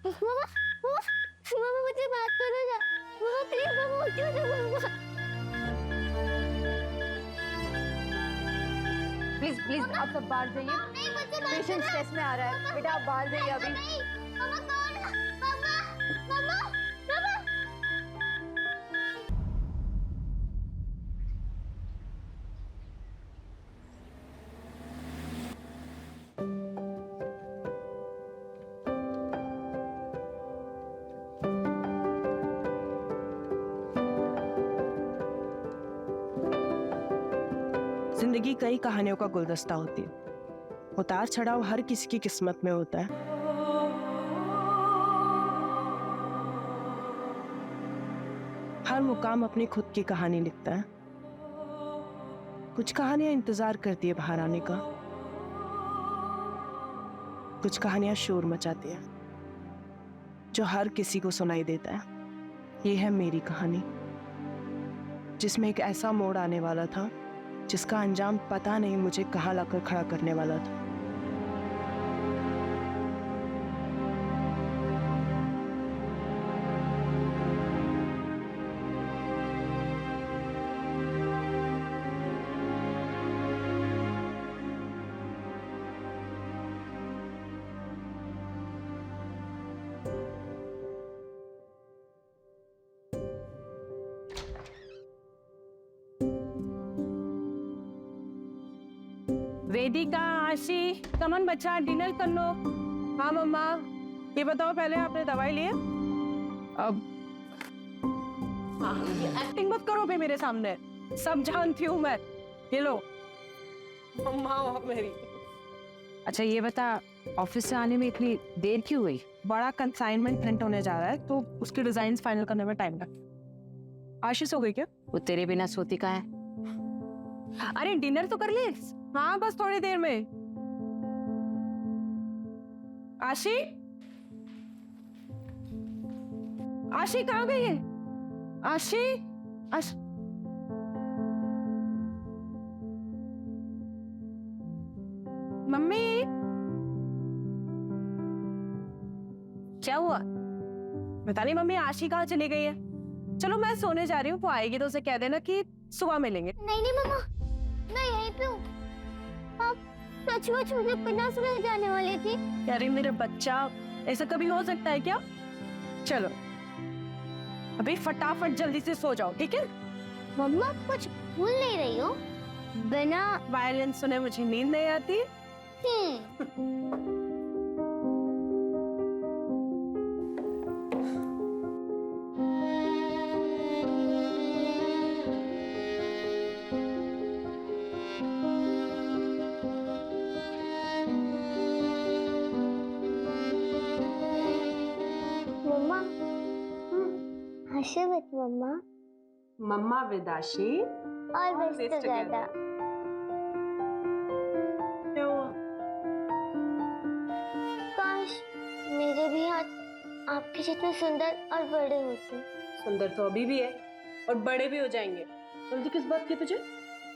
मामा मामा मुझे बात करो ना। मामा प्लीज मामा उठो ना मामा। प्लीज प्लीज आप सब बाहर जाइए। पेशेंट स्ट्रेस में आ रहा है। बेटा आप बाहर जाइए अभी। मामा कौन? मामा मामा मामा। जिंदगी कई कहानियों का गुलदस्ता होती है। उतार चढ़ाव हर किसी की किस्मत में होता है। हर मुकाम अपनी खुद की कहानी लिखता है। कुछ कहानियां इंतजार करती है बाहर आने का, कुछ कहानियां शोर मचाती है जो हर किसी को सुनाई देता है। ये है मेरी कहानी, जिसमें एक ऐसा मोड़ आने वाला था जिसका अंजाम पता नहीं मुझे कहाँ लाकर खड़ा करने वाला था। वेदिका, आशी, कमन बच्चा डिनर कर लो। हाँ मम्मा, ये बताओ पहले आपने दवाई ली है? अब हाँ, ये एक्टिंग मत करो बे मेरे सामने, सब जानती हूँ मैं। ये लो मम्मा हो मेरी। अच्छा ये बता, ऑफिस से आने में इतनी देर क्यों हुई? बड़ा कंसाइनमेंट प्रिंट होने जा रहा है तो उसके डिजाइन्स फाइनल करने में टाइम लगता। आशीष हो गई क्या? वो तेरे बिना सोती का है। अरे डिनर तो कर ले। हाँ बस थोड़ी देर में। आशी, आशी कहाँ गई है? आशी, मम्मी क्या हुआ? बता नहीं मम्मी, आशी कहाँ चली गई है? चलो मैं सोने जा रही हूँ, वो आएगी तो उसे कह देना कि सुबह मिलेंगे। नहीं मामा, मैं यहीं पे हूँ। आप सचमुच मुझे बिना सुने जाने वाली थी? अरे मेरे बच्चा, ऐसा कभी हो सकता है क्या? चलो अभी फटाफट जल्दी से सो जाओ, ठीक है? मम्मा कुछ भूल नहीं रही हो? बिना वायलिन सुने मुझे नींद नहीं आती। मम्मा हंसे मत मम्मा। मम्मा विदाशी और बस टुगेदर। क्या हुआ? काश मेरे भी हाथ आपके जितने सुंदर और बड़े होते। सुंदर तो अभी भी है और बड़े भी हो जाएंगे। जल्दी किस बात की तुझे?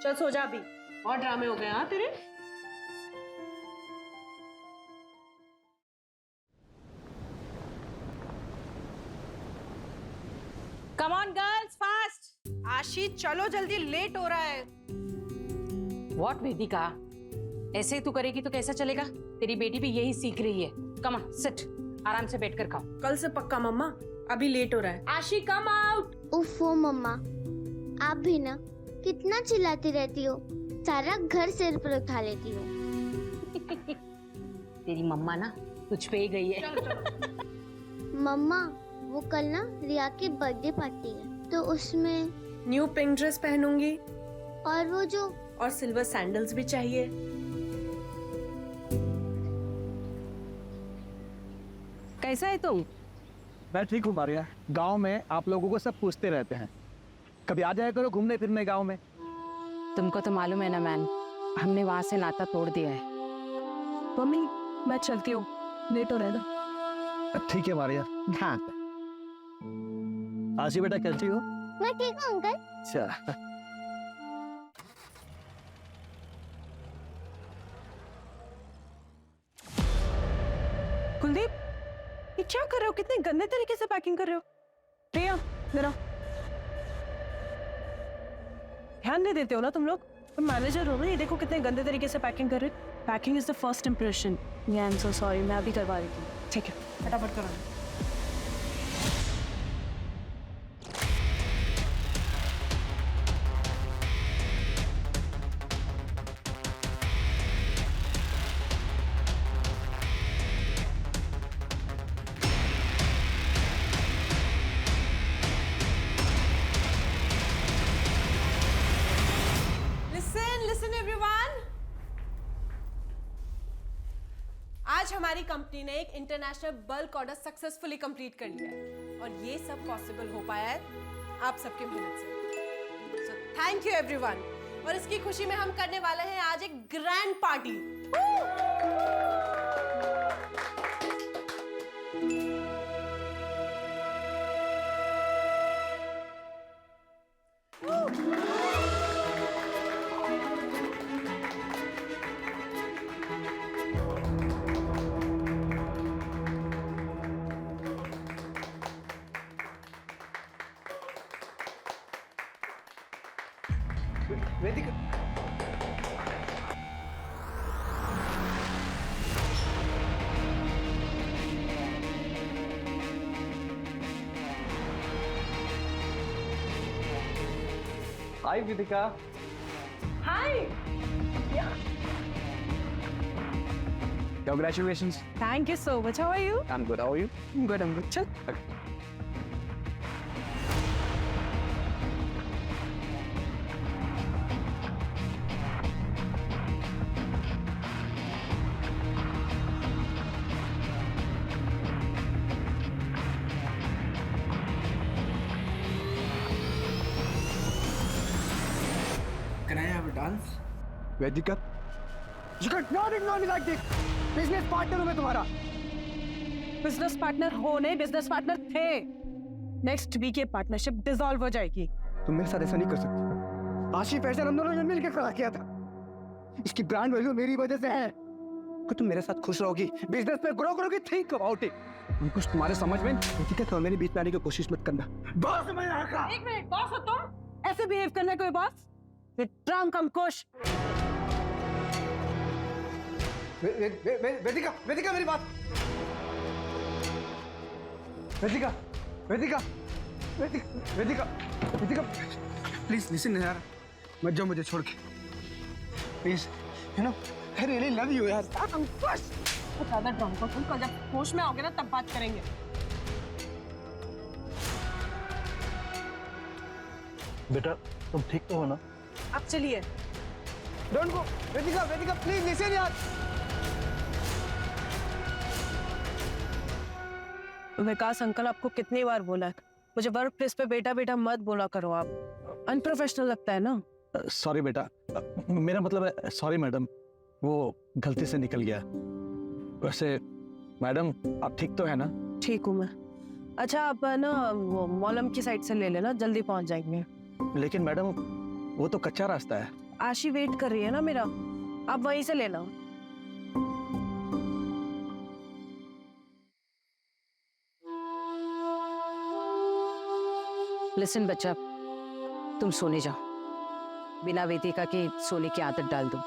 चल सो जा अभी, और ड्रामे हो गए हाँ तेरे। Come on girls, fast. आशी चलो जल्दी, लेट हो रहा है। व्हाट वेदिका, ऐसे तू करेगी तो कैसा चलेगा? तेरी बेटी भी यही सीख रही है। कम ऑन सिट, आराम से बैठकर खाओ। कल से पक्का मम्मा, अभी लेट हो रहा है। आशी कम आउट। उफ़ो मम्मा, आप भी ना कितना चिल्लाती रहती हो, सारा घर सिर पर उठा लेती हो। तेरी मम्मा ना तुझ पे ही गई है। मम्मा वो कल ना रिया की बर्थडे पार्टी है तो उसमें न्यू पिंक ड्रेस पहनूंगी और वो जो और सिल्वर सैंडल्स भी चाहिए। कैसा है तुम? मैं ठीक हूँ मारिया। गांव में आप लोगों को सब पूछते रहते हैं, कभी आ जाया करो घूमने फिरने गांव में। तुमको तो मालूम है ना मैन, हमने वहां से नाता तोड़ दिया है। मम्मी मैं चलती हूँ, लेट हो रहा है ना। ठीक है मारिया। हाँ आशी बेटा कैसी हो? मैं ठीक हूँ अंकल। अच्छा कुलदीप ये क्या कर रहे हो? कितने गंदे तरीके से पैकिंग कर रहे हो। प्रिया जरा ध्यान नहीं देते हो ना तुम लोग? तुम मैनेजर हो ना, ये देखो कितने गंदे तरीके से पैकिंग कर रहे हो। Packing is the first impression. I am so sorry, मैं अभी करवा देती हूँ। ठीक है, फटाफट करो। लिसन एवरीवन, आज हमारी कंपनी ने एक international bulk order successfully complete कर लिया है और ये सब पॉसिबल हो पाया है आप सबके मेहनत से। So thank you everyone. और इसकी खुशी में हम करने वाले हैं आज एक grand party. Vedika, hi Vedika. Hi, Congratulations. Thank you so much. How are you? I'm good. How are you? Good, I am good. चल Can I have a dance? Vedika, you cannot ignore me like this. Business partner हूँ मैं तुम्हारा। Business partner हो नहीं, business partner थे। Next week ये partnership dissolve हो जाएगी। तुम मेरे साथ ऐसा नहीं कर सकती। आशिफ फैशन हम दोनों ने मिलकर खड़ा किया था। इसकी ब्रांड वैल्यू मेरी वजह से है। कि तुम मेरे साथ खुश रहोगी, बिजनेस पे ग्रो करोगी, थिंक अबाउट इट। कुछ तुम्हारे समझ में ठीक है, तो मेरे बीच में आने की कोशिश मत करना। बॉस मैं यहाँ का। एक मिनट, बॉस हो तुम? ऐसे बिहेव करना कोई बॉस? ट्रम कम खुश। वेदिका, वेदिका मेरी बात। वेदिका, वेदिका, वेदिका, वेदिका, प्लीज लिसन यार, मत जाओ मुझे छोड़ के, please. You know I really love you यार। ज्यादा ड्रम को तुम, जब होश में आओगे ना तब बात करेंगे। बेटा तुम ठीक तो हो ना? अब चलिए। Don't go Vedika, Vedika please listen यार। विकास अंकल, आपको कितनी बार बोला है मुझे वर्क प्लेस पे बेटा बेटा मत बोला करो। आप अनप्रोफेशनल लगता है ना। सॉरी बेटा, मेरा मतलब है सॉरी मैडम, वो गलती से निकल गया। वैसे मैडम आप ठीक तो है ना? ठीक हूँ मैं। अच्छा आप ना वो मॉलम की साइड से ले लेना, जल्दी पहुंच जाएंगे। लेकिन मैडम वो तो कच्चा रास्ता है। आशी वेट कर रही है ना मेरा, आप वहीं से लेना। लिसन बच्चा, तुम सोने जाओ। बिना वेदिका के सोने की आदत डाल दो।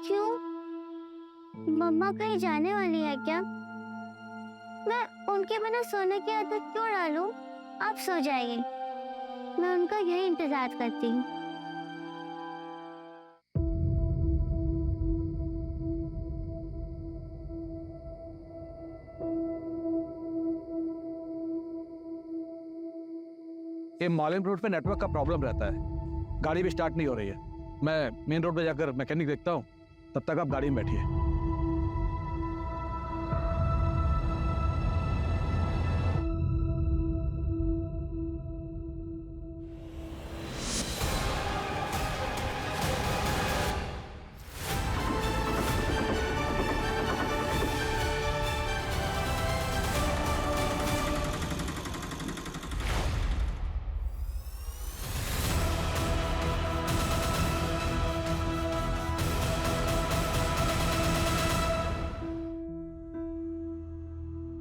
क्यों? मम्मा कहीं जाने वाली है क्या? मैं उनके बिना सोने की आदत क्यों डालूं? आप सो जाइए, मैं उनका यही इंतजार करती हूँ। ये मॉलिन रोड पे नेटवर्क का प्रॉब्लम रहता है, गाड़ी भी स्टार्ट नहीं हो रही है। मैं मेन रोड पे जाकर मैकेनिक देखता हूँ, तब तक आप गाड़ी में बैठिए।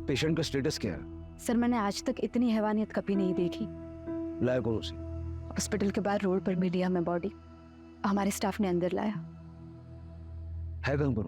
पेशेंट का स्टेटस क्या है? सर मैंने आज तक इतनी हैवानियत कभी नहीं देखी। लाया कौन उसे? हॉस्पिटल के बाहर रोड पर मिली हमें बॉडी, हमारे स्टाफ ने अंदर लाया। है कहाँ पर?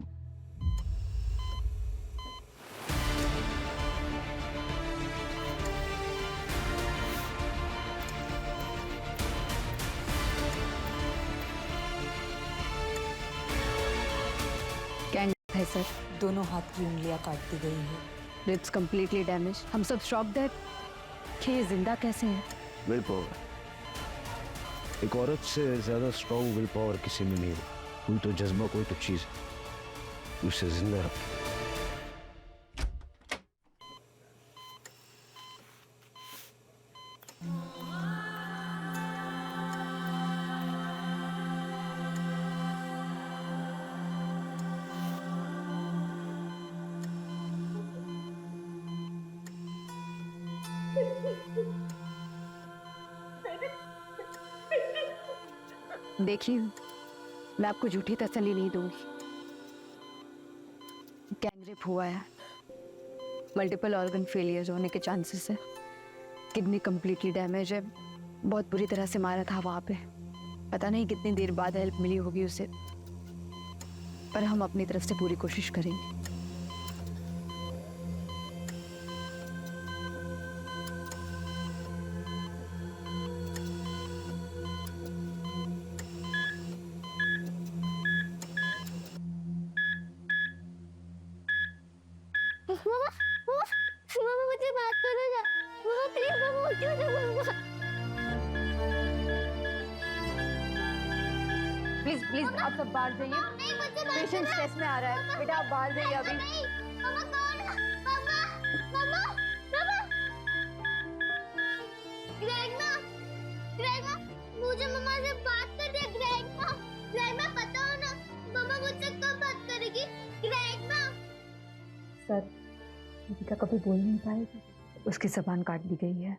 गैंग है सर, दोनों हाथ की उंगलियां काट दी गई है। Ribs completely damage. हम सब शॉक्ड है कि ये जिंदा कैसे है। Will power. एक औरत से ज्यादा स्ट्रॉन्ग विल पावर किसी में नहीं है। कोई तो जज्बा, कोई तो चीज उसे जिंदा रखे। देखिए, मैं आपको झूठी तसल्ली नहीं दूंगी। गैंगरेप हुआ है, मल्टीपल ऑर्गन फेलियर होने के चांसेस है, किडनी कंप्लीटली डैमेज है, बहुत बुरी तरह से मारा था वहाँ पे। पता नहीं कितनी देर बाद हेल्प मिली होगी उसे, पर हम अपनी तरफ से पूरी कोशिश करेंगे। मामा मुझे बात करो ना। मामा प्लीज, मामा उठो ना मामा। प्लीज प्लीज आप सब बाहर जाइए, पेशेंट स्ट्रेस में आ रहा है। बेटा आप बाहर जाइए अभी। मामा कौन? मामा मामा मामा। ग्रैंडमा, ग्रैंडमा, मुझे मम्मा से बात कर दे। ग्रैंडमा, ग्रैंडमा बताओ ना, मम्मा मुझसे कब बात करेगी? ग्रैंडमा। सर दीपिका कभी बोल नहीं पाएगी, उसकी जबान काट दी गई है।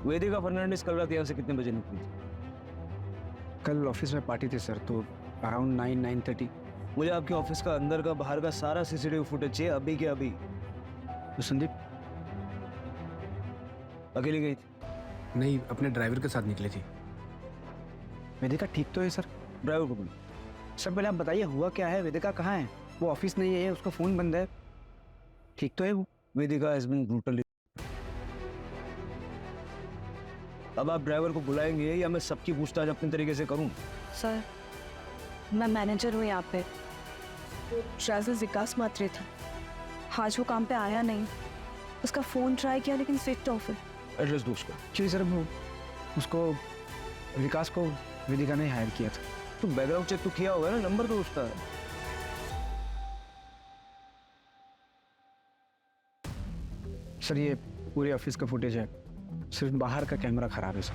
वेदिका फर्नांडिस कल रात यहाँ से कितने बजे निकली थी? कल ऑफिस में पार्टी थी सर, तो अराउंड 9-9:30। मुझे आपके ऑफिस का अंदर का बाहर का सारा सीसीटीवी फुटेज चाहिए, अभी के अभी। तो संदीप अकेली गई थी? नहीं, अपने ड्राइवर के साथ निकली थी। वेदिका ठीक तो है सर? ड्राइवर को बोलो। सर पहले आप बताइए हुआ क्या है? वेदिका कहाँ है? वो ऑफिस नहीं है, उसका फ़ोन बंद है। ठीक तो है वो? वेदिका हैज बीन ब्रूटली। अब आप ड्राइवर को बुलाएंगे या मैं सबकी पूछताछ अपने तरीके से करूं? सर मैं मैनेजर हूँ यहाँ पे। ड्राइवर विकास मात्रे था, आज वो काम पे आया नहीं। उसका फ़ोन ट्राई किया लेकिन स्विच ऑफ है। एड्रेस दो उसका। क्यों सर? वो उसको विकास को वेदिका ने हायर किया था। तो बैकग्राउंड चेक तो किया होगा ना, नंबर तो उसका है। सर ये पूरे ऑफिस का फुटेज है, सिर्फ बाहर का कैमरा खराब है सर।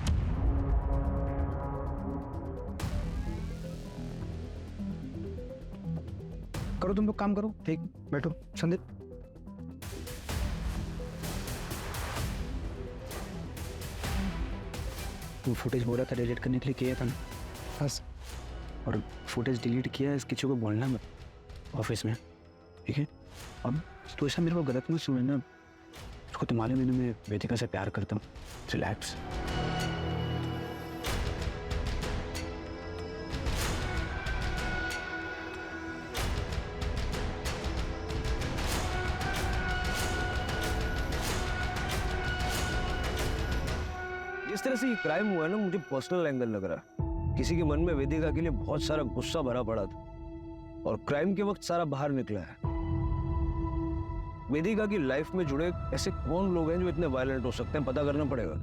करो तुम लोग काम करो, ठीक बैठो। संदीप वो फुटेज बोला था डिलीट करने के लिए, किया था ना? बस। और फुटेज डिलीट किया है, किसी को बोलना मत ऑफिस में, ठीक है? अब तो ऐसा मेरे को गलत मत सुने ना, उसको तुम्हारे मैंने मैं वेदिका से प्यार करता हूँ। रिलैक्स। जिस तरह से ये क्राइम हुआ है ना, मुझे पर्सनल एंगल लग रहा है। किसी के मन में वेदिका के लिए बहुत सारा गुस्सा भरा पड़ा था और क्राइम के वक्त सारा बाहर निकला है। वेदिका की लाइफ में जुड़े ऐसे कौन लोग हैं जो इतने वायलेंट हो सकते हैं, पता करना पड़ेगा।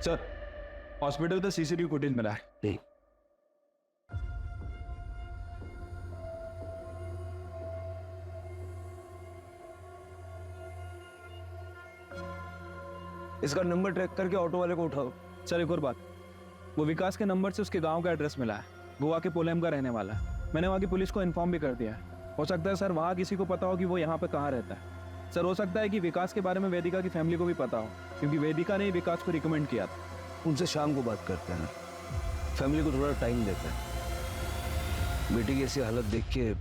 सर हॉस्पिटल का सीसीटीवी फुटेज मिला है। नहीं, इसका नंबर ट्रैक करके ऑटो वाले को उठाओ। सर एक और बात, वो विकास के नंबर से उसके गांव का एड्रेस मिला है। गोवा के पोलेम का रहने वाला है। मैंने वहाँ की पुलिस को इन्फॉर्म भी कर दिया है। हो सकता है सर वहाँ किसी को पता हो कि वो यहाँ पे कहाँ रहता है। सर हो सकता है कि विकास के बारे में वेदिका की फैमिली को भी पता हो, क्योंकि वेदिका ने ही विकास को रिकमेंड किया था। उनसे शाम को बात करते हैं, फैमिली को थोड़ा टाइम देते हैं। बेटी की ऐसी हालत देख के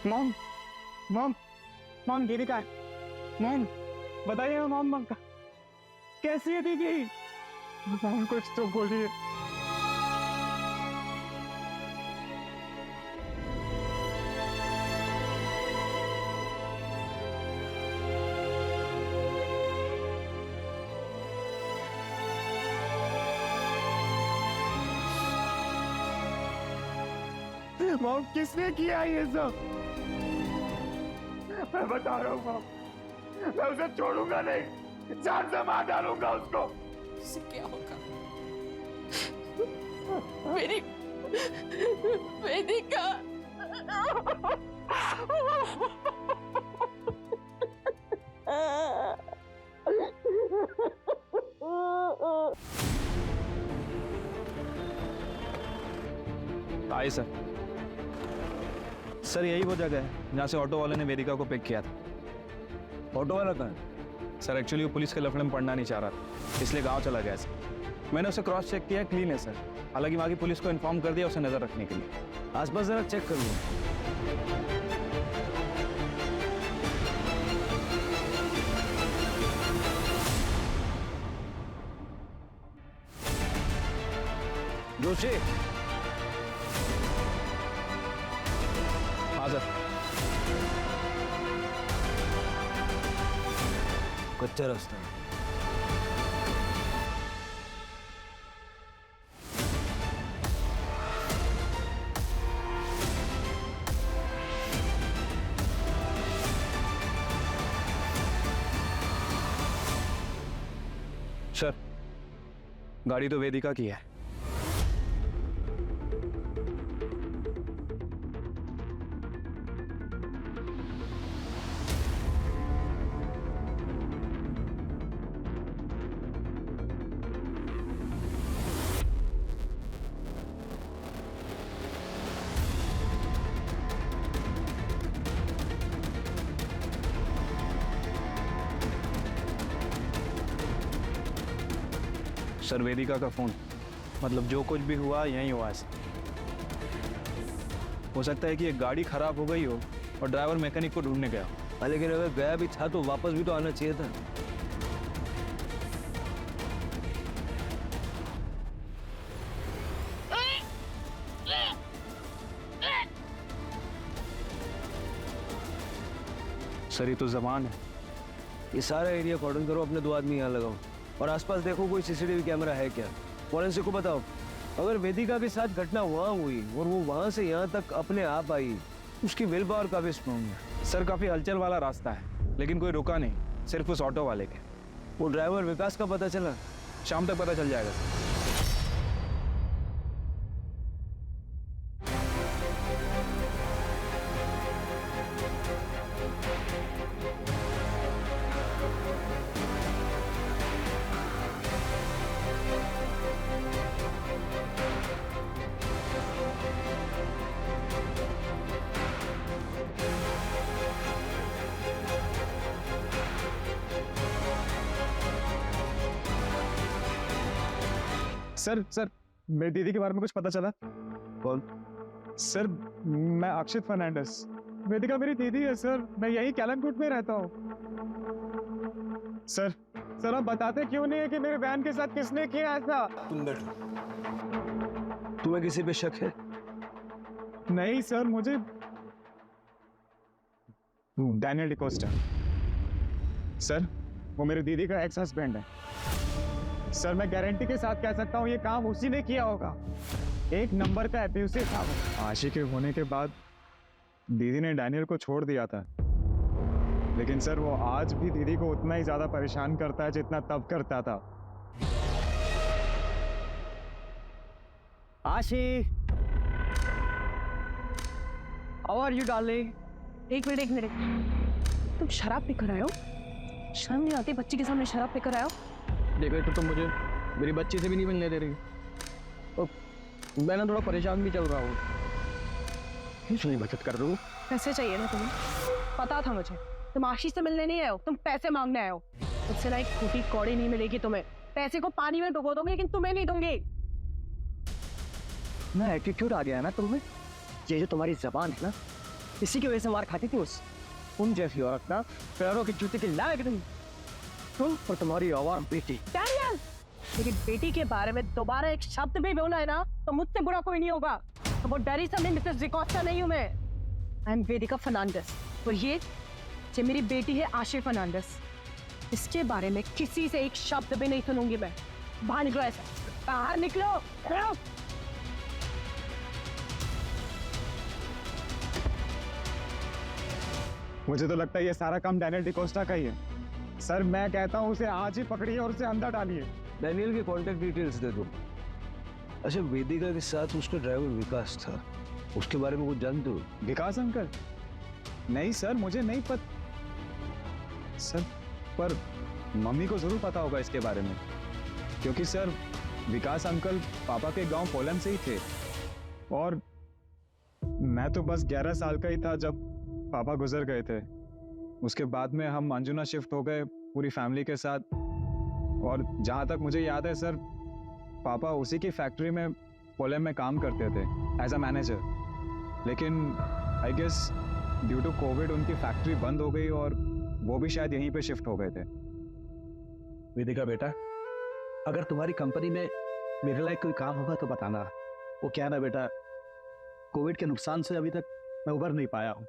मॉम मॉम मॉम दीदी का है। मॉम बताइए मॉम, मॉम का कैसी है दीदी? मॉम कुछ तो बोलिए। मॉम किसने किया ये सब? मैं बता रहा हूँ मॉम, मैं उसे छोड़ूंगा नहीं, जान से मार डालूंगा उसको। उससे क्या होगा? मेरी वेदिका। आइए सर। सर यही वो जगह है जहाँ से ऑटो वाले ने वेदिका को पिक किया था। ऑटो वाला कहाँ है? सर एक्चुअली वो पुलिस के लफड़े में पढ़ना नहीं चाह रहा था, इसलिए गांव चला गया सर। मैंने उसे क्रॉस चेक किया, क्लीन है सर। हालांकि वहाँ की पुलिस को इन्फॉर्म कर दिया उसे नजर रखने के लिए। आसपास जरा चेक कर लो। जोशी। हाँ सर। कच्चा रास्ता है। सर गाड़ी तो वेदिका की है। सर वेदिका का फोन, मतलब जो कुछ भी हुआ यहीं हुआ है। हो सकता है कि एक गाड़ी खराब हो गई हो और ड्राइवर मैकेनिक को ढूंढने गया हो। लेकिन अगर गया भी था तो वापस भी तो आना चाहिए था। सर ये तो जबान है। ये सारा एरिया कॉर्डन करो, अपने 2 आदमी यहाँ लगाओ और आसपास देखो कोई सीसीटीवी कैमरा है क्या। फॉरेंसिक को बताओ, अगर वेदिका के साथ घटना वहाँ हुई और वो वहाँ से यहाँ तक अपने आप आई, उसकी विल पावर काफी स्ट्रॉन्ग है। सर काफी हलचल वाला रास्ता है, लेकिन कोई रुका नहीं, सिर्फ उस ऑटो वाले के। वो ड्राइवर विकास का पता चला? शाम तक पता चल जाएगा सर। सर मेरी दीदी के बारे में कुछ पता चला? कौन? सर मैं अक्षित फर्नांडिस। वेदिका मेरी दीदी है सर, मैं यही कैलनकुट में रहता हूँ। सर आप बताते क्यों नहीं है कि मेरे बहन के साथ किसने किया ऐसा? तुम बैठो। तुम्हें किसी पे शक है? नहीं सर, मुझे डैनियल डिकोस्टा, सर वो मेरी दीदी का एक्स हस्बैंड है। सर मैं गारंटी के साथ कह सकता हूँ ये काम उसी ने किया होगा। एक नंबर का एब्यूसिव था वो। आशी के होने के बाद दीदी ने डैनियल को छोड़ दिया था, लेकिन सर वो आज भी दीदी को उतना ही ज्यादा परेशान करता है जितना तब करता था। आशी, हाउ आर यू डार्लिंग? एक मिनट, तुम शराब पीकर आए हो? शर्म नहीं आती बच्ची के सामने शराब पीकर आए हो? देखो तो तुम मुझे मेरी बच्ची से भी नहीं मिलने दे रही, और मैं ना थोड़ा परेशान भी चल रहा हूँ। क्यों बचत कर रहा हूँ? पैसे चाहिए ना तुम्हें? पता था मुझे तुम आशीष से मिलने नहीं आए हो, तुम पैसे मांगने आए हो। उससे ना एक फूटी कौड़ी नहीं मिलेगी तुम्हें। पैसे को पानी में डुबो दूंगी लेकिन तुम्हें नहीं दूंगी। ना एटीट्यूड आ गया है ना तुम्हें। ये जो तुम्हारी जबान है ना, इसी की वजह से मार खाती थी तुम जैसी औरत ना पैरों के जूते के लायक नहीं। तुम और तुम्हारी आवाम बेटी। डैनियल, लेकिन बेटी के बारे में दोबारा एक शब्द भी बोला है ना तो मुझसे बुरा कोई नहीं होगा। तो वो डरी समझे मिसेस डिकोस्टा नहीं हूँ मैं। आई एम वेदिका फर्नांडिस, और ये मेरी बेटी है आशी फर्नांडिस। इसके बारे में किसी से एक शब्द भी नहीं सुनूंगी मैं। बाहर निकलो, ऐसा बाहर निकलो। मुझे तो लगता है ये सारा काम डैनियल डिकोस्टा का ही है। सर मैं कहता हूँ उसे आज ही पकड़िए और उसे अंदर डालिए। डैनियल के कॉन्टेक्ट डिटेल्स दे दो। अच्छा, वेदिका के साथ उसका ड्राइवर विकास था, उसके बारे में कुछ जानते हो? विकास अंकल? नहीं सर, मुझे नहीं पता सर, पर मम्मी को जरूर पता होगा इसके बारे में, क्योंकि सर विकास अंकल पापा के गांव पोलैंड से ही थे, और मैं तो बस 11 साल का ही था जब पापा गुजर गए थे। उसके बाद में हम अंजुना शिफ्ट हो गए पूरी फैमिली के साथ, और जहाँ तक मुझे याद है सर, पापा उसी की फैक्ट्री में पोलैंड में काम करते थे एज अ मैनेजर। लेकिन I guess due to COVID उनकी फैक्ट्री बंद हो गई और वो भी शायद यहीं पे शिफ्ट हो गए थे। वेदिका बेटा, अगर तुम्हारी कंपनी में मेरे लायक कोई काम होगा तो बताना। वो क्या ना बेटा, कोविड के नुकसान से अभी तक मैं उबर नहीं पाया हूँ,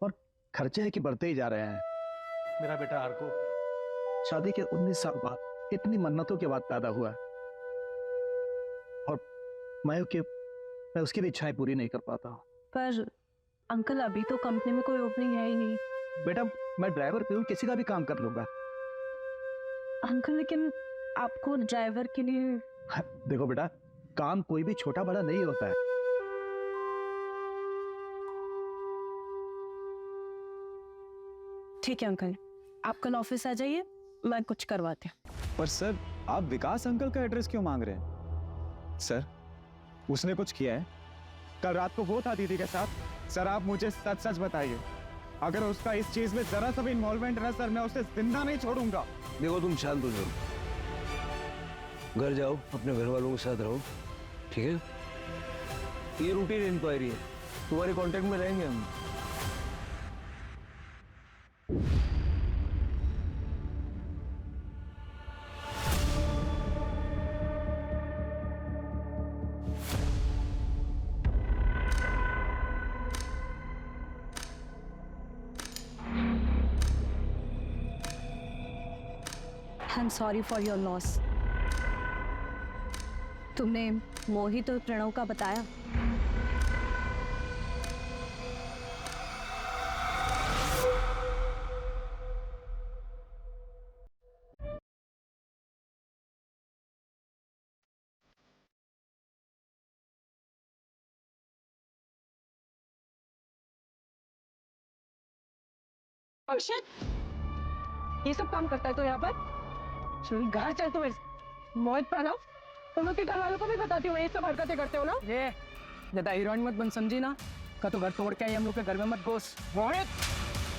और खर्चे हैं कि बढ़ते ही जा रहे हैं। मेरा बेटा आर्को शादी के 19 साल बाद इतनी मन्नतों के बाद पैदा हुआ, और मैं उसकी भी इच्छाएं पूरी नहीं कर पाता हूँ। पर अंकल अभी तो कंपनी में कोई ओपनिंग है ही नहीं। बेटा मैं ड्राइवर पे हूँ, किसी का भी काम कर लूंगा। अंकल लेकिन आपको ड्राइवर के लिए। देखो बेटा, काम कोई भी छोटा बड़ा नहीं होता है। ठीक है अंकल, आप कल ऑफिस आ जाइए, मैं कुछ करवाती हूँ। पर सर आप विकास अंकल का एड्रेस क्यों मांग रहे हैं? सर उसने कुछ किया है? कल रात को वो था दीदी के साथ। सर आप मुझे सच सच बताइए, अगर उसका इस चीज में जरा सा भी इन्वॉल्वमेंट है सर, मैं उसे जिंदा नहीं छोड़ूंगा। देखो तुम शांत हो जाओ, घर जाओ, अपने घर वालों के साथ रहो, ठीक है? ये रूटीन इंक्वायरी है, तुम्हारे कांटेक्ट में रहेंगे हम। I'm sorry for your loss. तुमने मोहित और प्रणव का बताया? ये सब काम करता है तो यहाँ पर घर चल। तुम्हें मोहित प्रणव, तुम लोग के घर वालों को भी बताती हो ये सब हरकतें करते हो ना? ये ज्यादा हीरोइन मत बन, समझी ना? का तो घर तोड़ के आई हम लोग के घर में मत घुस। मोहित,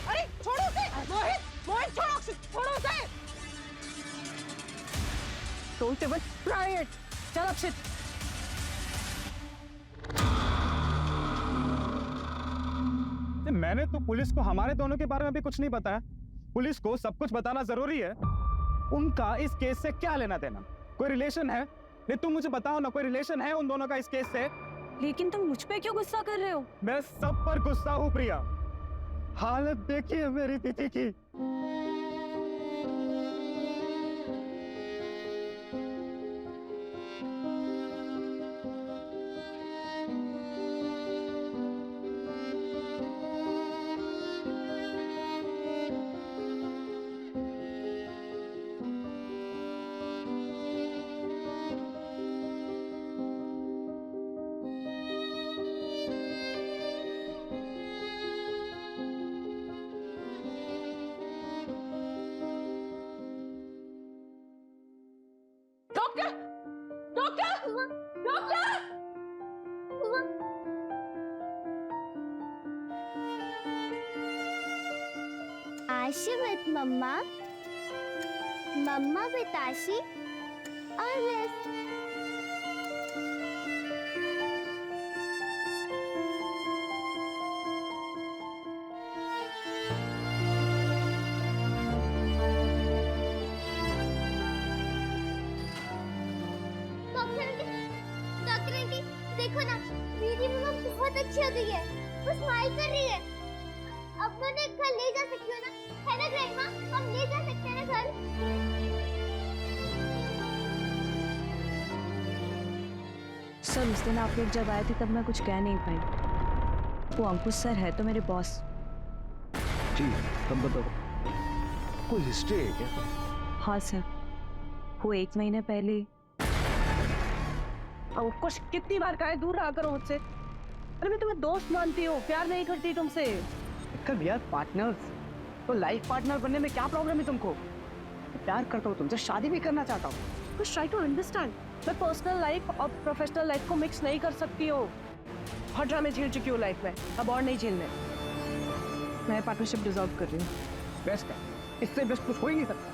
अरे छोड़ो उसे। मोहित छोड़ो उसे। Don't even try it. चल अक्षित। मैंने तो पुलिस को हमारे दोनों के बारे में भी कुछ नहीं बताया। पुलिस को सब कुछ बताना जरूरी है। उनका इस केस से क्या लेना देना? कोई रिलेशन है? नहीं तुम मुझे बताओ ना, कोई रिलेशन है उन दोनों का इस केस से? लेकिन तुम मुझ पे क्यों गुस्सा कर रहे हो? मैं सब पर गुस्सा हूँ प्रिया। हालत देखिए मेरी दीदी की। डॉक्टर डॉक्टर डॉक्टर आशी with मम्मा, मम्मा with आशी, और rest. डॉक्टर आंटी, देखो ना, मेरी मम्मा बहुत अच्छी हो गई है। वो स्माइल कर रही है। अब मैं उन्हें घर ले जा सकती हूँ ना? है ना ग्रैंडमा? हम ले जा सकते हैं ना घर? सर उस दिन आप लोग जब आए थे तब मैं कुछ कह नहीं पाई। वो अंकुश सर है तो मेरे बॉस। जी, तब बताओ, कोई हिस्ट्री है क्या? हाँ सर, वो 1 महीने पहले। अंकुश कितनी बार कहा है दूर रहा करो मुझसे। अरे मैं तुम्हें दोस्त मानती हूँ, प्यार नहीं करती तुमसे। कब यार पार्टनर्स, तो लाइफ पार्टनर बनने में क्या प्रॉब्लम है तुमको? प्यार करता हूँ तुमसे, शादी भी करना चाहता हूँ। बस ट्राई टू अंडरस्टैंड। मैं पर्सनल लाइफ और प्रोफेशनल लाइफ को मिक्स नहीं कर सकती हूँ। बहुत ड्रामे झेल चुकी हूँ लाइफ में, अब और नहीं झेलने। मैं पार्टनरशिप डिजॉल्व कर रही हूँ। बेस्ट है, इससे बेस्ट कुछ हो ही नहीं सकता।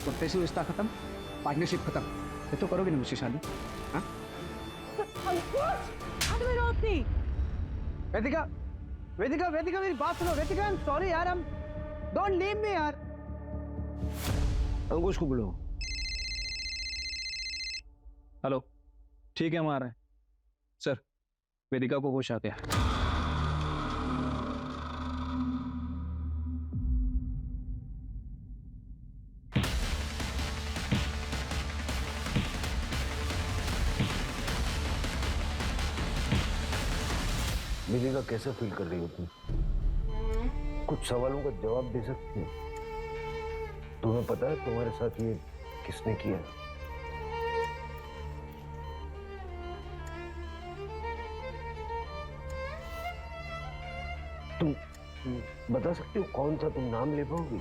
प्रोफेशनल रिश्ता खत्म, पार्टनरशिप खत्म, ये तो करोगे ना मुझसे शादी? हाँ? वेदिका, वेदिका, वेदिका, मेरी बात सुनो। वेदिका, आई एम सॉरी यार, हम डोंट लीव मी यार। अंकुश को बुलाओ। हेलो, ठीक है, हम आ रहे हैं। सर, वेदिका को होश आ गया। वेदिका कैसे फील कर रही हो तुम? कुछ सवालों का जवाब दे सकती हो? तुम्हें पता है तुम्हारे साथ ये किसने किया? तुम बता सकती हो कौन था? तुम नाम ले पाओगी?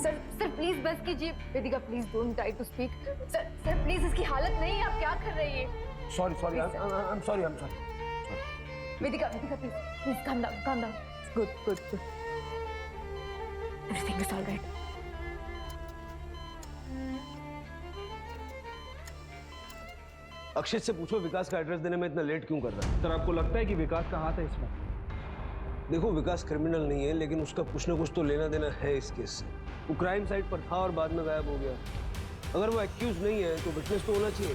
सर प्लीज बस कीजिए। Vedika please don't try to speak. Sir please, इसकी हालत नहीं है, आप क्या कर रही है? Sorry sorry, I am sorry. Vedika please calm down. Good. Everything is all right. Akshit से पूछो विकास का एड्रेस देने में इतना लेट क्यों कर रहा है? सर, आपको लगता है कि विकास का हाथ है इसमें? देखो, विकास क्रिमिनल नहीं है, लेकिन उसका कुछ ना कुछ तो लेना देना है इस केस से। वो क्राइम साइट पर था और बाद में गायब हो गया। अगर वो एक्यूज नहीं है तो विटनेस तो होना चाहिए।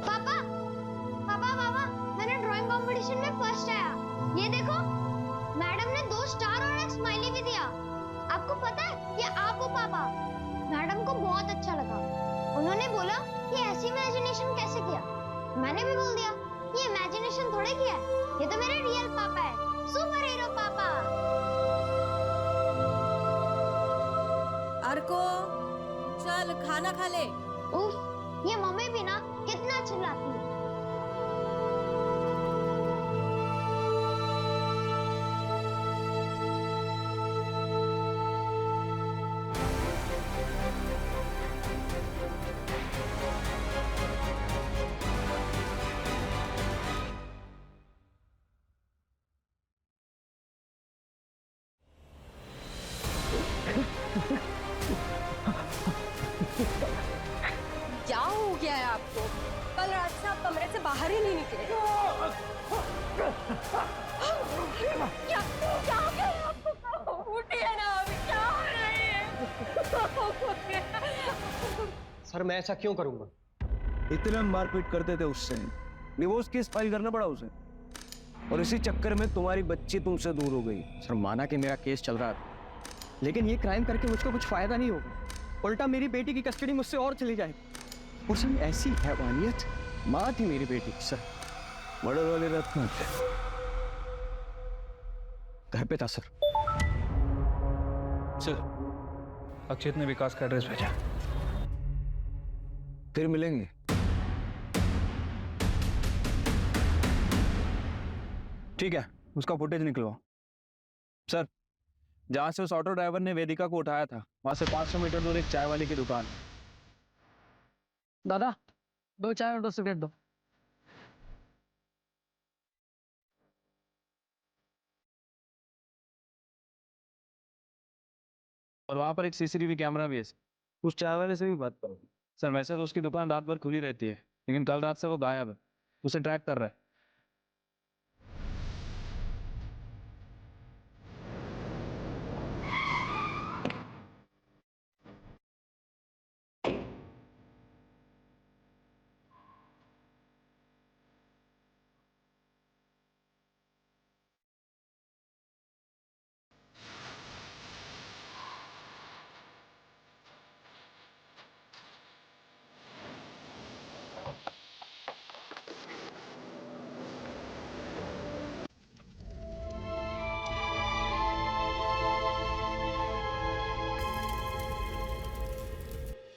पापा, मैंने ड्राइंग कंपटीशन में फर्स्ट आया। ये देखो, मैडम ने 2 स्टार और एक स्माइली भी दिया। आपको पता है, ये आप हो पापा। मैडम को बहुत अच्छा लगा। उन्होंने बोला कि ऐसी इमेजिनेशन कैसे किया। मैंने भी बोल दिया ये इमेजिनेशन थोड़े किया है, ये तो मेरे रियल पापा है, सुपर हीरो पापा। अर्को, चल खाना खा ले। उफ, ये मम्मी भी ना कितना चिल्लाती है। क्या हो गया है आपको? कल रात से आप कमरे से बाहर ही नहीं निकले। क्या हो गया आपको? उठिए ना, अभी क्या हो रही है? सर, मैं ऐसा क्यों करूंगा? इतना मारपीट करते थे उससे, डिवोर्स केस फाइल करना पड़ा उसे, और इसी चक्कर में तुम्हारी बच्ची तुमसे दूर हो गई। सर, माना कि मेरा केस चल रहा था, लेकिन ये क्राइम करके मुझको कुछ फायदा नहीं होगा। उल्टा मेरी बेटी की कस्टडी मुझसे और चली जाएगी। और सर, ऐसी हैवानियत, माँ थी मेरी बेटी। सर, मर्डर वाली रात में घर पे था सर। सर, अक्षित ने विकास का एड्रेस भेजा। फिर मिलेंगे। ठीक है, उसका फुटेज निकलवाओ। सर, जहां से उस ऑटो ड्राइवर ने वेदिका को उठाया था वहां से 500 मीटर दूर एक चाय वाली की दुकान है। दादा 2 चाय और 2 सिगरेट दो। और वहां पर एक सीसीटीवी कैमरा भी है। उस चाय वाले से भी बात करो। सर, वैसे तो उसकी दुकान रात भर खुली रहती है, लेकिन कल रात से वो गायब है। उसे ट्रैक कर रहा है।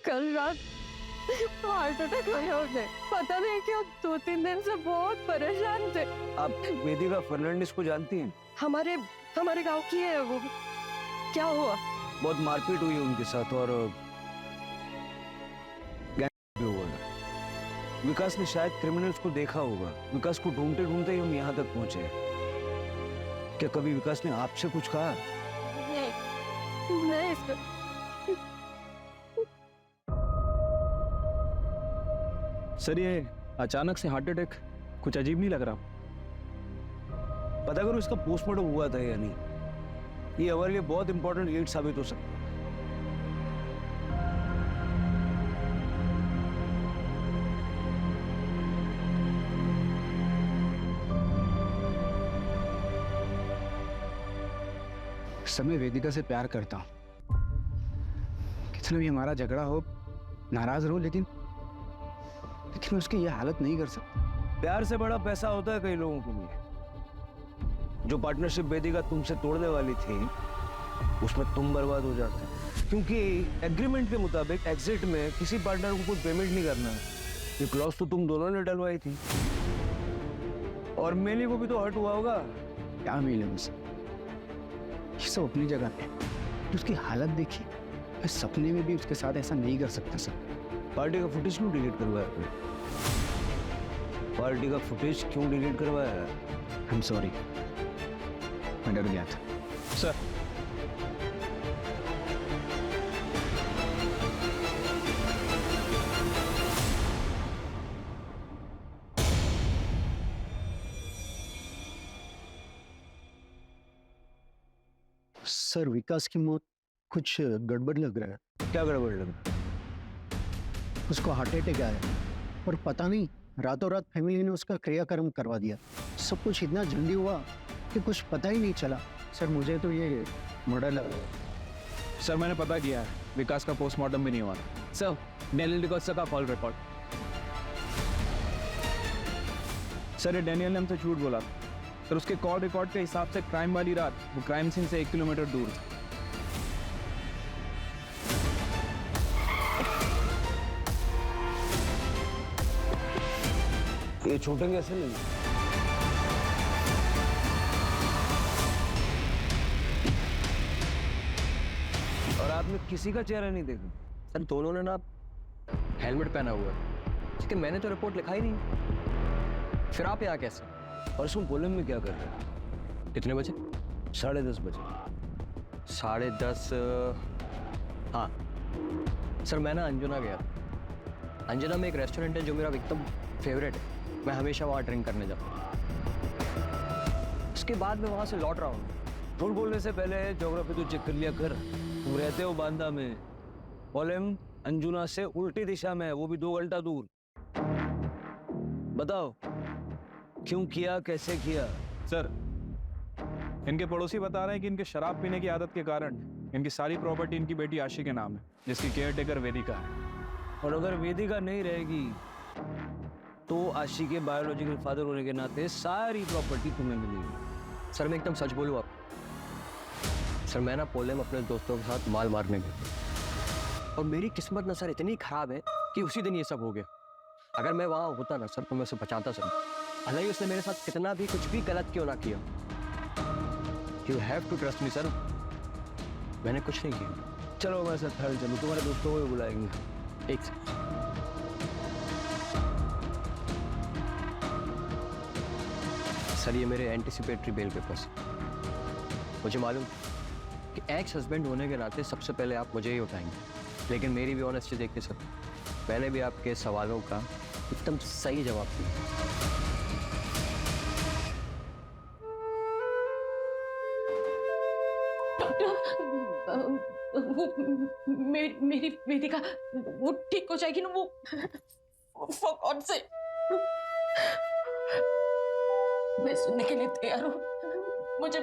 कल रात हार्ट अटैक आया उन्हें। पता नहीं क्यों 2-3 दिन से बहुत परेशान थे। आप वेदिका फर्नांडिस को जानती हैं? हमारे गांव की है वो। क्या हुआ? बहुत मारपीट हुई उनके साथ और गैंग भी हुआ है। विकास ने शायद क्रिमिनल्स को देखा होगा। विकास को ढूंढते ढूंढते ही हम यहाँ तक पहुंचे। क्या कभी विकास ने आपसे कुछ कहा? नहीं सर। सर, ये अचानक से हार्ट अटैक कुछ अजीब नहीं लग रहा? पता करो इसका पोस्टमार्टम हुआ था या नहीं। ये हमारे लिए बहुत इंपॉर्टेंट लीड साबित हो सकता है। सर, मैं वेदिका से प्यार करता हूँ। कितना भी हमारा झगड़ा हो, नाराज रहो, लेकिन मैं उसकी ये हालत नहीं कर सकता। प्यार से बड़ा पैसा होता है कई लोगों के लिए। जो पार्टनरशिप वेदिका तुमसे तोड़ने वाली थी, उसमें तुम बर्बाद हो जाते, क्योंकि एग्रीमेंट के मुताबिक एग्जिट में किसी पार्टनर को कोई पेमेंट नहीं करना है। ये क्लॉज तो तुम दोनों ने डलवाई थी। और मेली को भी तो हर्ट हुआ होगा। क्या मिले मुझसे? ये सब अपनी जगह पे। उसकी हालत देखी, मैं सपने में भी उसके साथ ऐसा नहीं कर सकता सर। पार्टी का फुटेज क्यों डिलीट करवाया आपने? पार्टी का फुटेज क्यों डिलीट करवाया? आई एम सॉरी, मैं डर गया था। सर, सर, विकास की मौत कुछ गड़बड़ लग रहा है। क्या गड़बड़ लग रहा है? उसको हार्ट अटैक आया और पता नहीं रातों रात फैमिली ने उसका क्रियाक्रम करवा दिया। सब कुछ इतना जल्दी हुआ कि कुछ पता ही नहीं चला। सर, मुझे तो ये मर्डर लग रहा है। सर, मैंने पता किया है, विकास का पोस्टमार्टम भी नहीं हुआ था। सर, डैनियल डिकोस्टा का कॉल रिकॉर्ड। सर, ये डैनियल ने हमसे झूठ बोला था। सर, उसके कॉल रिकॉर्ड के हिसाब से क्राइम वाली रात वो क्राइम सीन से 1 किलोमीटर दूर था। ये छूटेंगे ऐसे नहीं। और आपने किसी का चेहरा नहीं देखा? सर, दोनों ने ना हेलमेट पहना हुआ है, लेकिन मैंने तो रिपोर्ट लिखा ही नहीं। फिर आप यहाँ कैसे? परसों पोलम में क्या कर रहे हैं? कितने बजे? 10:30 बजे। 10:30। हाँ सर, मैं ना अंजुना गया था। अंजुना में एक रेस्टोरेंट है जो मेरा एकदम फेवरेट है। मैं हमेशा वहाँ ड्रिंक करने जाता हूँ। उसके बाद मैं वहाँ से लौट रहा हूँ। झूठ बोलने से पहले ज्योग्राफी तो चेक कर लिया कर। तुम रहते हो बांदा में, पोलम अंजुना से उल्टी दिशा में है, वो भी 2 घंटा दूर। बताओ क्यों किया, कैसे किया? सर, इनके पड़ोसी बता रहे हैं कि इनके शराब पीने की आदत के कारण इनकी सारी प्रॉपर्टी इनकी बेटी आशी के नाम है, जिसकी केयरटेकर वेदिका है। और अगर वेदिका नहीं रहेगी तो आशी के बायोलॉजिकल फादर होने के नाते सारी प्रॉपर्टी तुम्हें मिलेगी। सर, मैं एकदम सच बोलूँ आप, सर मैं ना पोले में अपने दोस्तों के साथ माल मारने गया और मेरी किस्मत ना सर इतनी खराब है कि उसी दिन ये सब हो गया। अगर मैं वहाँ होता ना सर तो मैं उसे बचाता सर, भले ही उसने मेरे साथ कितना भी कुछ भी गलत क्यों ना किया। You have to trust me sir, मैंने कुछ नहीं किया। चलो मैं सर घर चलूँ, तुम्हारे दोस्तों को भी बुलाएंगे। एक सेकंड सर, ये मेरे एंटिसिपेटरी बेल पेपर्स। मुझे मालूम कि एक्स हस्बैंड होने के नाते सबसे पहले आप मुझे ही उठाएंगे, लेकिन मेरी भी ऑनेस्टी देख के सर मैंने भी आपके सवालों का एकदम सही जवाब दिया। वो मेरी वेदिका वो ठीक हो जाएगी ना, वो for God's sake, मैं सुनने के लिए तैयार हूँ। मुझे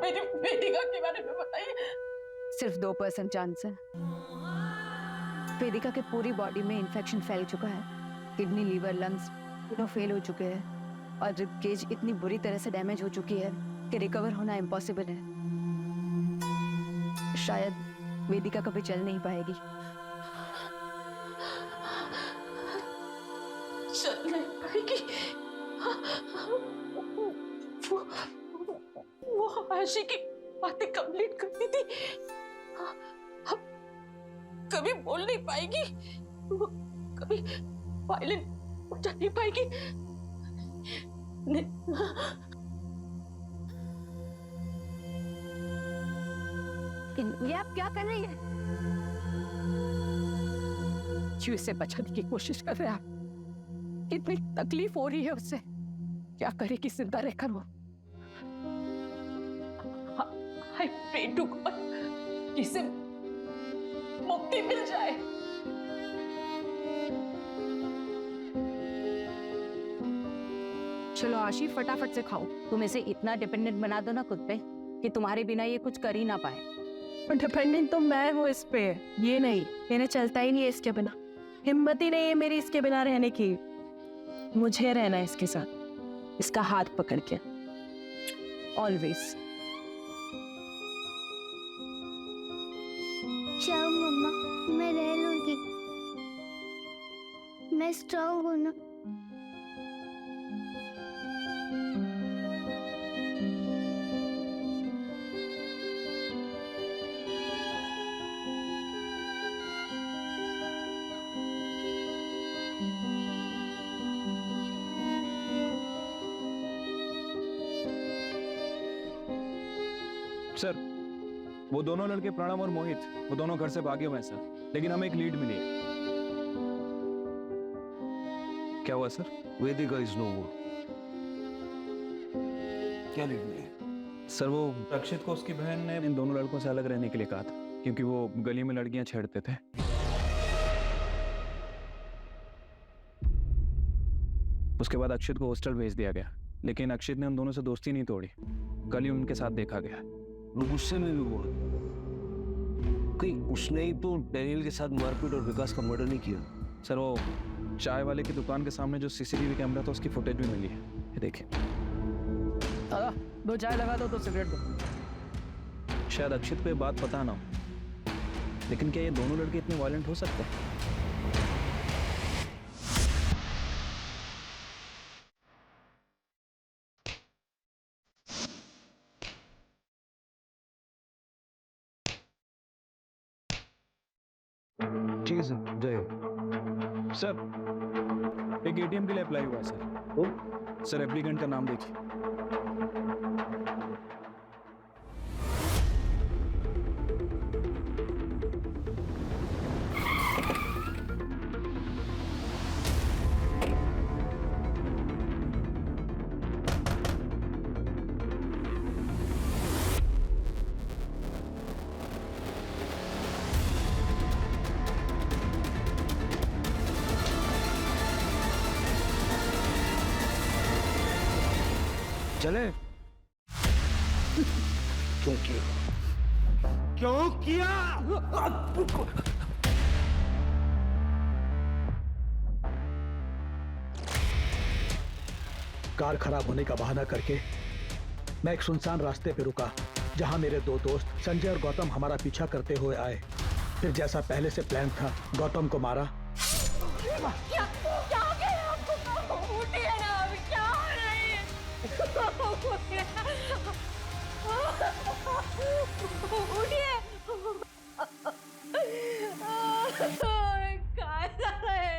मेरी वेदिका के बारे में बताइए। सिर्फ 2% चांस है। वेदिका के पूरी बॉडी में इन्फेक्शन फैल चुका है, किडनी, लीवर, लंग्स तीनों फेल हो चुके हैं और रिब केज इतनी बुरी तरह से डैमेज हो चुकी है कि रिकवर होना इम्पॉसिबल है। शायद वेदिका कभी चल नहीं पाएगी। चल नहीं पाएगी? वो आशी की बातें कंप्लीट करती थी, अब कभी बोल नहीं पाएगी, वो कभी वायलेंट हो जा नहीं पाएगी। ये आप क्या कर रही है? जीव से बचाने की कोशिश कर रहे हैं आप। कितनी तकलीफ हो रही है उससे, क्या करेगी जिंदा रहकर वो। I pray to God कि इसे मुक्ति मिल जाए। चलो आशी फटाफट से खाओ। तुम इसे इतना डिपेंडेंट बना दो ना खुद पे कि तुम्हारे बिना ये कुछ कर ही ना पाए। डिपेंडेंट तो मैं हूँ इस पे, ये नहीं। मैंने चलता ही नहीं है इसके बिना, हिम्मत ही नहीं है मेरी इसके बिना रहने की। मुझे रहना है इसके साथ, इसका हाथ पकड़ के ऑलवेज। जाओ मम्मा, मैं रह लूंगी, मैं स्ट्रांग हूँ ना। सर वो दोनों लड़के प्रणव और मोहित, वो दोनों घर से भागे हुए हैं सर, लेकिन हमें एक लीड मिली है। क्या हुआ सर? वेदिका इज नो मोर। क्या लीड मिली? सर वो अक्षित को उसकी बहन ने इन दोनों लड़कों से अलग रहने के लिए कहा था, क्योंकि वो गली में लड़कियां छेड़ते थे। उसके बाद अक्षित को हॉस्टल भेज दिया गया, लेकिन अक्षित ने उन दोनों से दोस्ती नहीं तोड़ी, कल ही उनके साथ देखा गया। वो गुस्से में भी हुआ, कहीं उसने ही तो डैनियल के साथ मारपीट और विकास का मर्डर नहीं किया? सर वो चाय वाले की दुकान के सामने जो सीसीटीवी कैमरा था उसकी फुटेज भी मिली है, ये देखिए। दादा 2 चाय लगा दो, 2 सिगरेट दो। शायद अक्षित को ये बात पता ना हो, लेकिन क्या ये दोनों लड़के इतने वायलेंट हो सकते हैं? ठीक है सर, जय। सर एक एटीएम के लिए अप्लाई हुआ है सर। सर एप्लीकेंट का नाम देखिए। चले? क्यों किया? क्यों किया? कार खराब होने का बहाना करके मैं एक सुनसान रास्ते पे रुका जहां मेरे दो दोस्त संजय और गौतम हमारा पीछा करते हुए आए। फिर जैसा पहले से प्लान था, गौतम को मारा। क्या हो गया आपको? उठिए ना, अभी क्या हो रही है? उठिए। काय झालंय?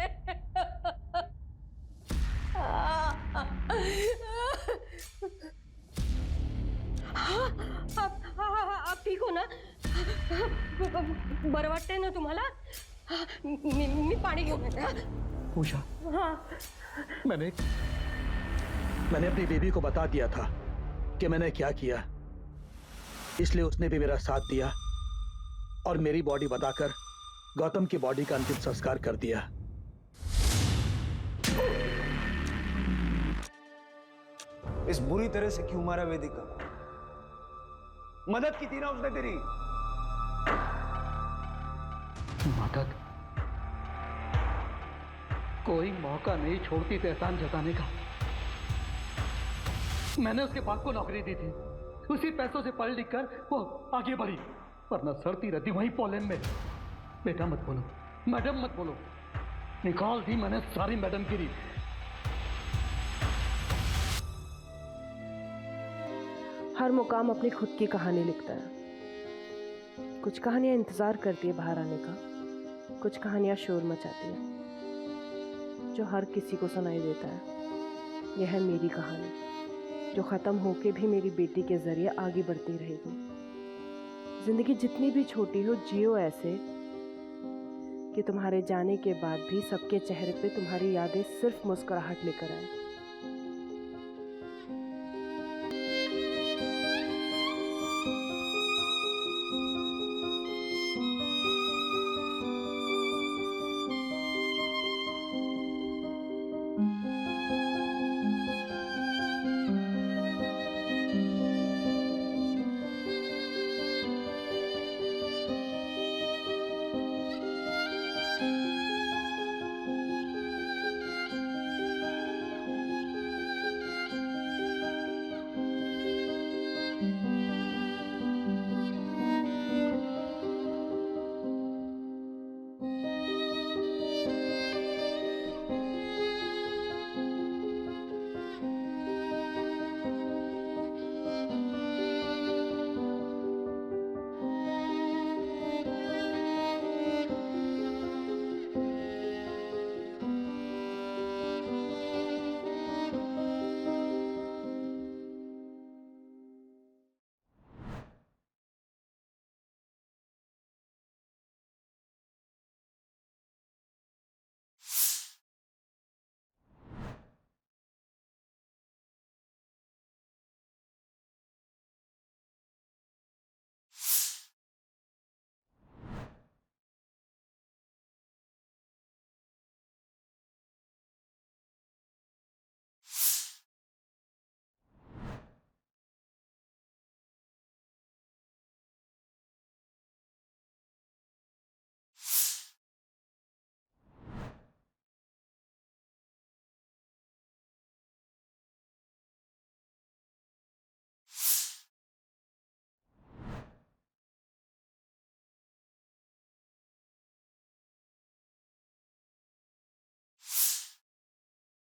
आप ठीक हो ना? बरं वाटतंय ना तुम्हाला? मी पाणी घेऊन येते. पूजा, हाँ. मैंने अपनी बेबी को बता दिया था कि मैंने क्या किया, इसलिए उसने भी मेरा साथ दिया और मेरी बॉडी बताकर गौतम की बॉडी का अंतिम संस्कार कर दिया। इस बुरी तरह से क्यों मारा वेदिका? मदद की थी ना उसने तेरी। मदद? कोई मौका नहीं छोड़ती थी एहसान जताने का। मैंने उसके बाप को नौकरी दी थी, उसी पैसों से पढ़ लिख कर वो आगे बढ़ी, वरना सड़ती रहती वहीं पोलैंड में। बेटा मत बोलो, मैडम मत बोलो, निकाल दी मैंने सारी मैडम गिरी। हर मुकाम अपनी खुद की कहानी लिखता है। कुछ कहानियां इंतजार करती है बाहर आने का, कुछ कहानियां शोर मचाती है जो हर किसी को सुनाई देता है। यह है मेरी कहानी, जो ख़त्म होके भी मेरी बेटी के जरिए आगे बढ़ती रहेगी। जिंदगी जितनी भी छोटी हो, जियो ऐसे कि तुम्हारे जाने के बाद भी सबके चेहरे पे तुम्हारी यादें सिर्फ मुस्कुराहट लेकर आए।